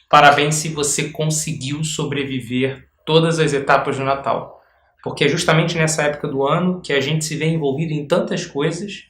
Parabéns se você conseguiu sobreviver todas as etapas do Natal. Porque é justamente nessa época do ano que a gente se vê envolvido em tantas coisas,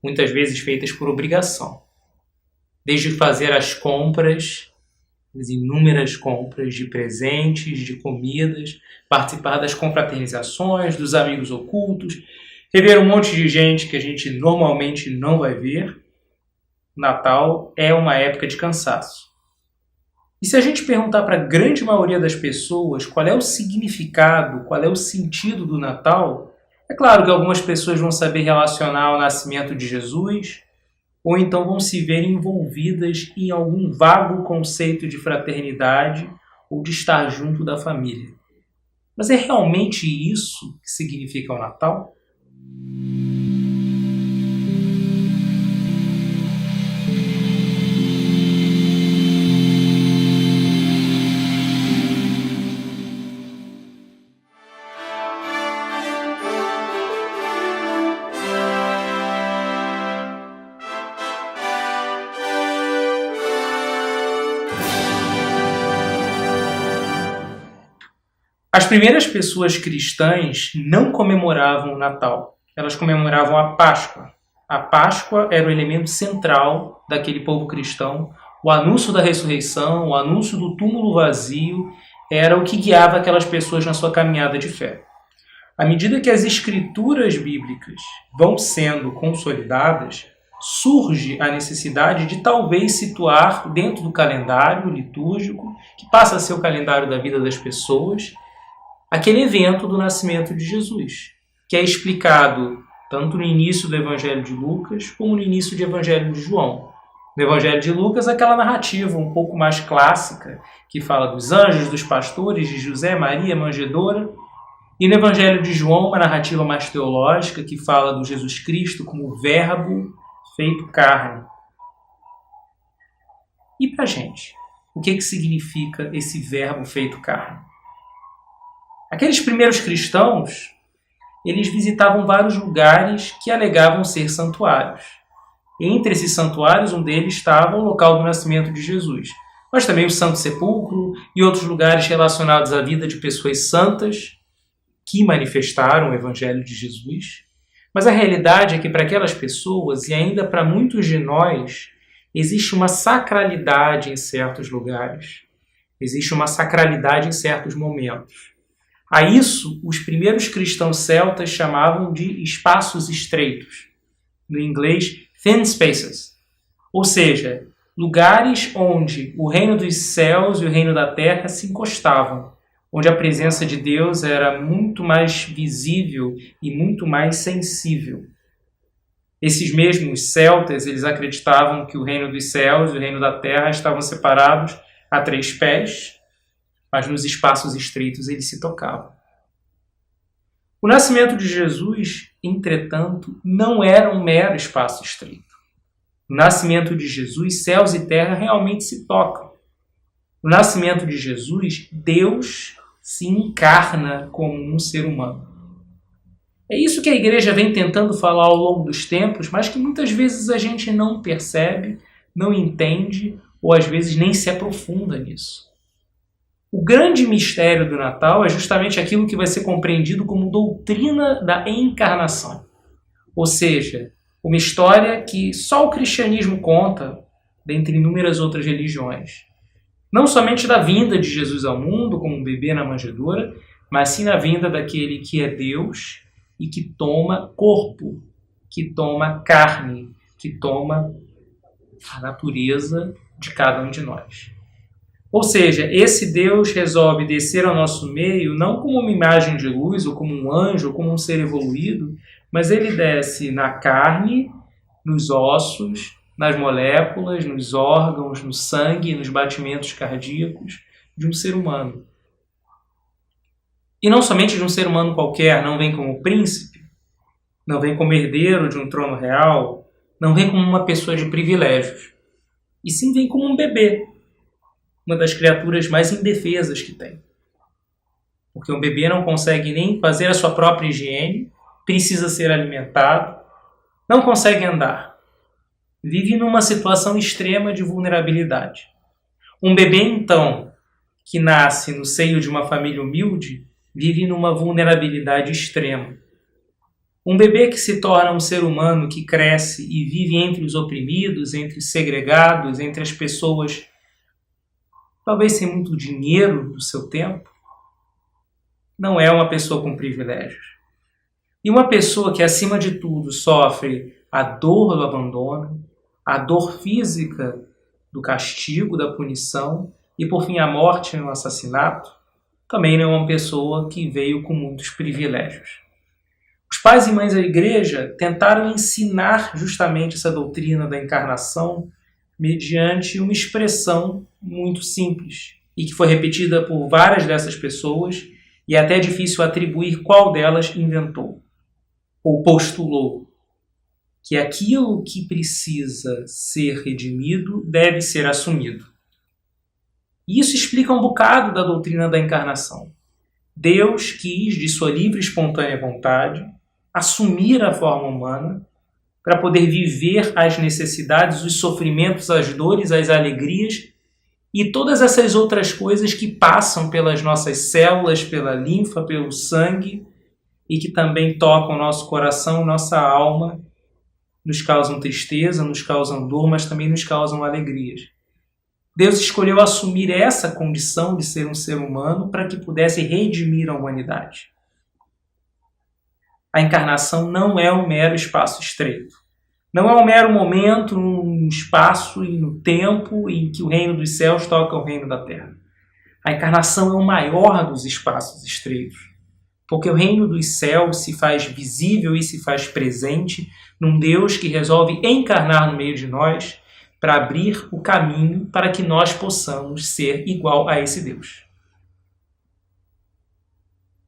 muitas vezes feitas por obrigação. Desde fazer as compras, as inúmeras compras de presentes, de comidas, participar das confraternizações, dos amigos ocultos, rever um monte de gente que a gente normalmente não vai ver. Natal é uma época de cansaço. E se a gente perguntar para a grande maioria das pessoas qual é o significado, qual é o sentido do Natal, é claro que algumas pessoas vão saber relacionar o nascimento de Jesus, ou então vão se ver envolvidas em algum vago conceito de fraternidade ou de estar junto da família. Mas é realmente isso que significa o Natal? As primeiras pessoas cristãs não comemoravam o Natal, elas comemoravam a Páscoa. A Páscoa era o elemento central daquele povo cristão. O anúncio da ressurreição, o anúncio do túmulo vazio, era o que guiava aquelas pessoas na sua caminhada de fé. À medida que as escrituras bíblicas vão sendo consolidadas, surge a necessidade de talvez situar dentro do calendário litúrgico, que passa a ser o calendário da vida das pessoas, aquele evento do nascimento de Jesus, que é explicado tanto no início do Evangelho de Lucas como no início do Evangelho de João. No Evangelho de Lucas, aquela narrativa um pouco mais clássica, que fala dos anjos, dos pastores, de José, Maria, manjedoura. E no Evangelho de João, uma narrativa mais teológica, que fala do Jesus Cristo como o Verbo feito carne. E para a gente? O que significa esse Verbo feito carne? Aqueles primeiros cristãos, eles visitavam vários lugares que alegavam ser santuários. Entre esses santuários, um deles estava o local do nascimento de Jesus, mas também o Santo Sepulcro e outros lugares relacionados à vida de pessoas santas que manifestaram o Evangelho de Jesus. Mas a realidade é que para aquelas pessoas, e ainda para muitos de nós, existe uma sacralidade em certos lugares. Existe uma sacralidade em certos momentos. A isso, os primeiros cristãos celtas chamavam de espaços estreitos. No inglês, thin spaces. Ou seja, lugares onde o reino dos céus e o reino da terra se encostavam, onde a presença de Deus era muito mais visível e muito mais sensível. Esses mesmos celtas, eles acreditavam que o reino dos céus e o reino da terra estavam separados a 3 pés, mas nos espaços estreitos eles se tocavam. O nascimento de Jesus, entretanto, não era um mero espaço estreito. No nascimento de Jesus, céus e terra realmente se tocam. No nascimento de Jesus, Deus se encarna como um ser humano. É isso que a igreja vem tentando falar ao longo dos tempos, mas que muitas vezes a gente não percebe, não entende, ou às vezes nem se aprofunda nisso. O grande mistério do Natal é justamente aquilo que vai ser compreendido como doutrina da encarnação. Ou seja, uma história que só o cristianismo conta, dentre inúmeras outras religiões. Não somente da vinda de Jesus ao mundo, como um bebê na manjedoura, mas sim na vinda daquele que é Deus e que toma corpo, que toma carne, que toma a natureza de cada um de nós. Ou seja, esse Deus resolve descer ao nosso meio não como uma imagem de luz, ou como um anjo, ou como um ser evoluído, mas ele desce na carne, nos ossos, nas moléculas, nos órgãos, no sangue, nos batimentos cardíacos de um ser humano. E não somente de um ser humano qualquer, não vem como príncipe, não vem como herdeiro de um trono real, não vem como uma pessoa de privilégios, e sim vem como um bebê, uma das criaturas mais indefesas que tem. Porque um bebê não consegue nem fazer a sua própria higiene, precisa ser alimentado, não consegue andar. vive numa situação extrema de vulnerabilidade. Um bebê, então, que nasce no seio de uma família humilde, vive numa vulnerabilidade extrema. Um bebê que se torna um ser humano que cresce e vive entre os oprimidos, entre os segregados, entre as pessoas talvez sem muito dinheiro do seu tempo, não é uma pessoa com privilégios. E uma pessoa que, acima de tudo, sofre a dor do abandono, a dor física do castigo, da punição e, por fim, a morte no assassinato, também não é uma pessoa que veio com muitos privilégios. Os pais e mães da igreja tentaram ensinar justamente essa doutrina da encarnação mediante uma expressão muito simples e que foi repetida por várias dessas pessoas e é até difícil atribuir qual delas inventou ou postulou que aquilo que precisa ser redimido deve ser assumido. E isso explica um bocado da doutrina da encarnação. Deus quis, de sua livre e espontânea vontade, assumir a forma humana para poder viver as necessidades, os sofrimentos, as dores, as alegrias e todas essas outras coisas que passam pelas nossas células, pela linfa, pelo sangue e que também tocam nosso coração, nossa alma, nos causam tristeza, nos causam dor, mas também nos causam alegrias. Deus escolheu assumir essa condição de ser um ser humano para que pudesse redimir a humanidade. A encarnação não é um mero espaço estreito. Não é um mero momento, um espaço e no tempo em que o reino dos céus toca o reino da terra. A encarnação é o maior dos espaços estreitos, porque o reino dos céus se faz visível e se faz presente num Deus que resolve encarnar no meio de nós para abrir o caminho para que nós possamos ser igual a esse Deus.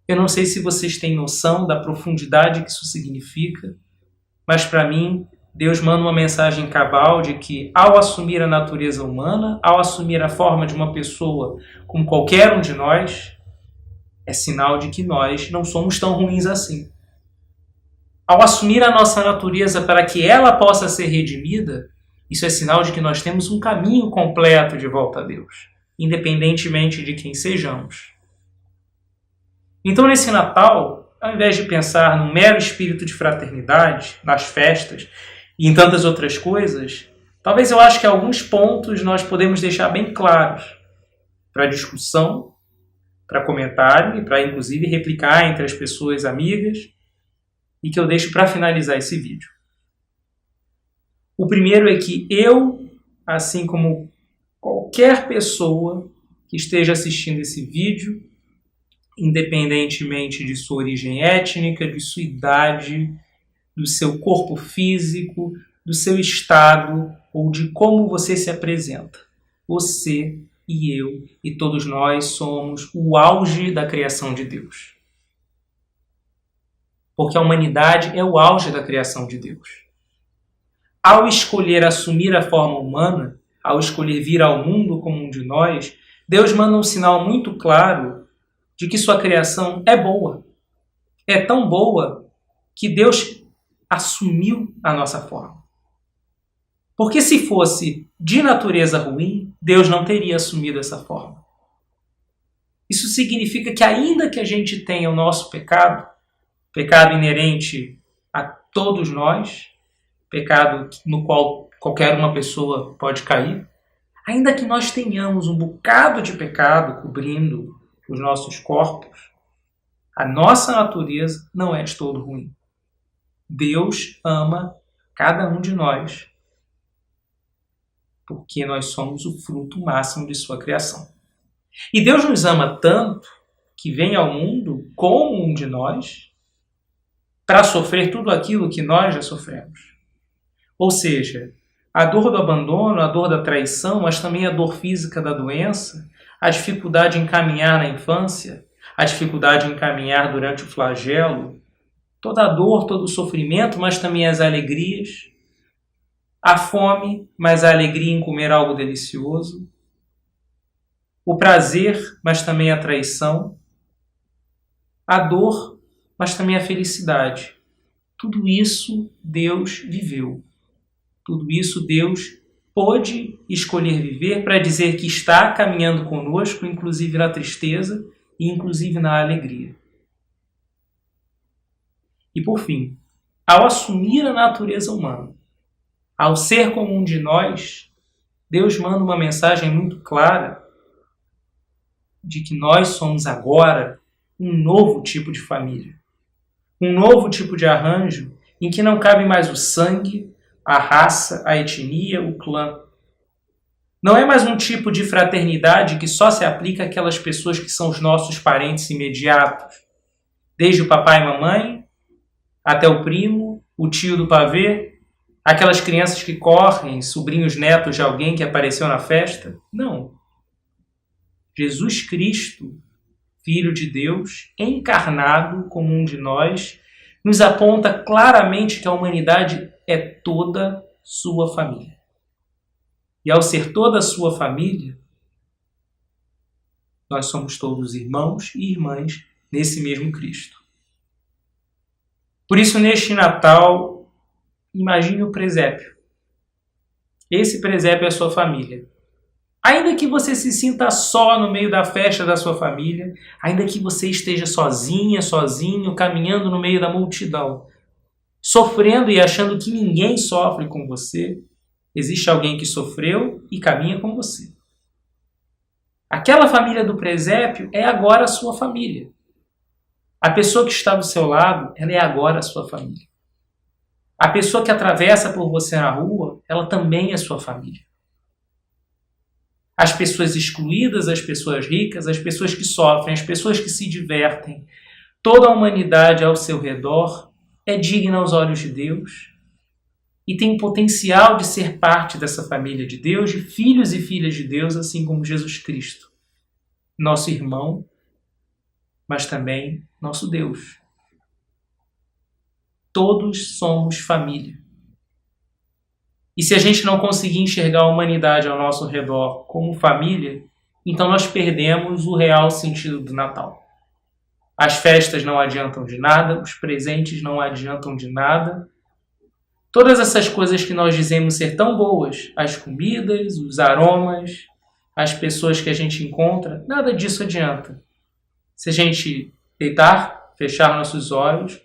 Eu não sei se vocês têm noção da profundidade que isso significa, mas para mim, Deus manda uma mensagem cabal de que, ao assumir a natureza humana, ao assumir a forma de uma pessoa como qualquer um de nós, é sinal de que nós não somos tão ruins assim. Ao assumir a nossa natureza para que ela possa ser redimida, isso é sinal de que nós temos um caminho completo de volta a Deus, independentemente de quem sejamos. Então, nesse Natal, ao invés de pensar num mero espírito de fraternidade, nas festas e em tantas outras coisas, talvez eu acho que alguns pontos nós podemos deixar bem claros para discussão, para comentário e para, inclusive, replicar entre as pessoas amigas e que eu deixo para finalizar esse vídeo. O primeiro é que eu, assim como qualquer pessoa que esteja assistindo esse vídeo, independentemente de sua origem étnica, de sua idade, do seu corpo físico, do seu estado ou de como você se apresenta. Você e eu e todos nós somos o auge da criação de Deus. Porque a humanidade é o auge da criação de Deus. Ao escolher assumir a forma humana, ao escolher vir ao mundo como um de nós, Deus manda um sinal muito claro de que sua criação é boa. É tão boa que Deus assumiu a nossa forma. Porque se fosse de natureza ruim, Deus não teria assumido essa forma. Isso significa que ainda que a gente tenha o nosso pecado, pecado inerente a todos nós, pecado no qual qualquer uma pessoa pode cair, ainda que nós tenhamos um bocado de pecado cobrindo os nossos corpos, a nossa natureza não é de todo ruim. Deus ama cada um de nós, porque nós somos o fruto máximo de sua criação. E Deus nos ama tanto que vem ao mundo como um de nós para sofrer tudo aquilo que nós já sofremos. Ou seja, a dor do abandono, a dor da traição, mas também a dor física da doença, a dificuldade em caminhar na infância, a dificuldade em caminhar durante o flagelo, toda a dor, todo o sofrimento, mas também as alegrias, a fome, mas a alegria em comer algo delicioso, o prazer, mas também a traição, a dor, mas também a felicidade. Tudo isso Deus viveu. Tudo isso Deus pôde escolher viver para dizer que está caminhando conosco, inclusive na tristeza e inclusive na alegria. E por fim, ao assumir a natureza humana, ao ser como um de nós, Deus manda uma mensagem muito clara de que nós somos agora um novo tipo de família, um novo tipo de arranjo em que não cabe mais o sangue, a raça, a etnia, o clã. Não é mais um tipo de fraternidade que só se aplica àquelas pessoas que são os nossos parentes imediatos, desde o papai e mamãe até o primo, o tio do pavê, aquelas crianças que correm, sobrinhos netos de alguém que apareceu na festa. Não. Jesus Cristo, Filho de Deus, encarnado como um de nós, nos aponta claramente que a humanidade é toda sua família. E ao ser toda a sua família, nós somos todos irmãos e irmãs nesse mesmo Cristo. Por isso, neste Natal, imagine o presépio. Esse presépio é a sua família. Ainda que você se sinta só no meio da festa da sua família, ainda que você esteja sozinha, sozinho, caminhando no meio da multidão, sofrendo e achando que ninguém sofre com você, existe alguém que sofreu e caminha com você. Aquela família do presépio é agora a sua família. A pessoa que está do seu lado, ela é agora a sua família. A pessoa que atravessa por você na rua, ela também é sua família. As pessoas excluídas, as pessoas ricas, as pessoas que sofrem, as pessoas que se divertem, toda a humanidade ao seu redor é digna aos olhos de Deus e tem o potencial de ser parte dessa família de Deus, de filhos e filhas de Deus, assim como Jesus Cristo, nosso irmão, mas também nosso Deus. Todos somos família. E se a gente não conseguir enxergar a humanidade ao nosso redor como família, então nós perdemos o real sentido do Natal. As festas não adiantam de nada, os presentes não adiantam de nada. Todas essas coisas que nós dizemos ser tão boas, as comidas, os aromas, as pessoas que a gente encontra, nada disso adianta. Se a gente deitar, fechar nossos olhos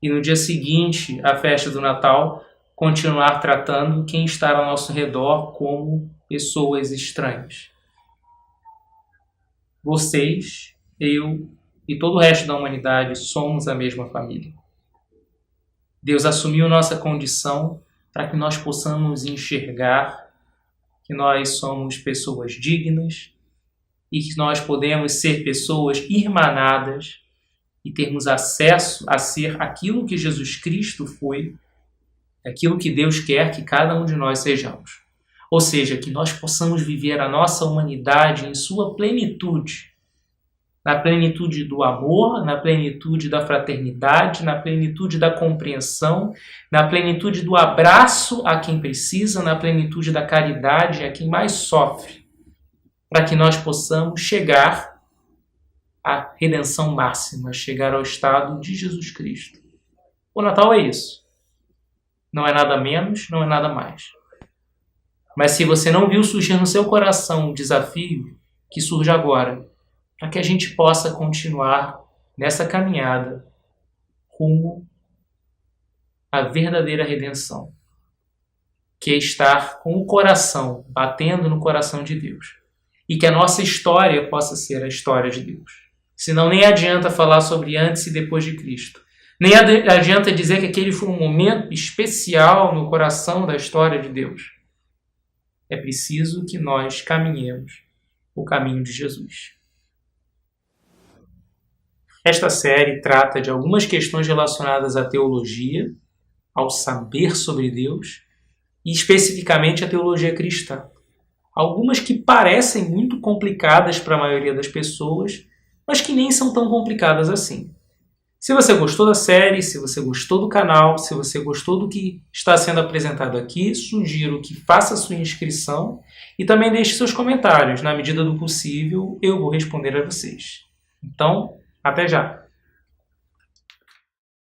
e no dia seguinte à festa do Natal, continuar tratando quem está ao nosso redor como pessoas estranhas. Vocês, eu e todo o resto da humanidade somos a mesma família. Deus assumiu nossa condição para que nós possamos enxergar que nós somos pessoas dignas e que nós podemos ser pessoas irmanadas e termos acesso a ser aquilo que Jesus Cristo foi, aquilo que Deus quer que cada um de nós sejamos. Ou seja, que nós possamos viver a nossa humanidade em sua plenitude. Na plenitude do amor, na plenitude da fraternidade, na plenitude da compreensão, na plenitude do abraço a quem precisa, na plenitude da caridade a quem mais sofre, para que nós possamos chegar à redenção máxima, chegar ao estado de Jesus Cristo. O Natal é isso. Não é nada menos, não é nada mais. Mas se você não viu surgir no seu coração um desafio, que surge agora, para que a gente possa continuar nessa caminhada rumo à verdadeira redenção, que é estar com o coração batendo no coração de Deus. E que a nossa história possa ser a história de Deus. Senão nem adianta falar sobre antes e depois de Cristo. Nem adianta dizer que aquele foi um momento especial no coração da história de Deus. É preciso que nós caminhemos o caminho de Jesus. Esta série trata de algumas questões relacionadas à teologia, ao saber sobre Deus, e especificamente à teologia cristã. Algumas que parecem muito complicadas para a maioria das pessoas, mas que nem são tão complicadas assim. Se você gostou da série, se você gostou do canal, se você gostou do que está sendo apresentado aqui, sugiro que faça sua inscrição e também deixe seus comentários. Na medida do possível, eu vou responder a vocês. Então, até já!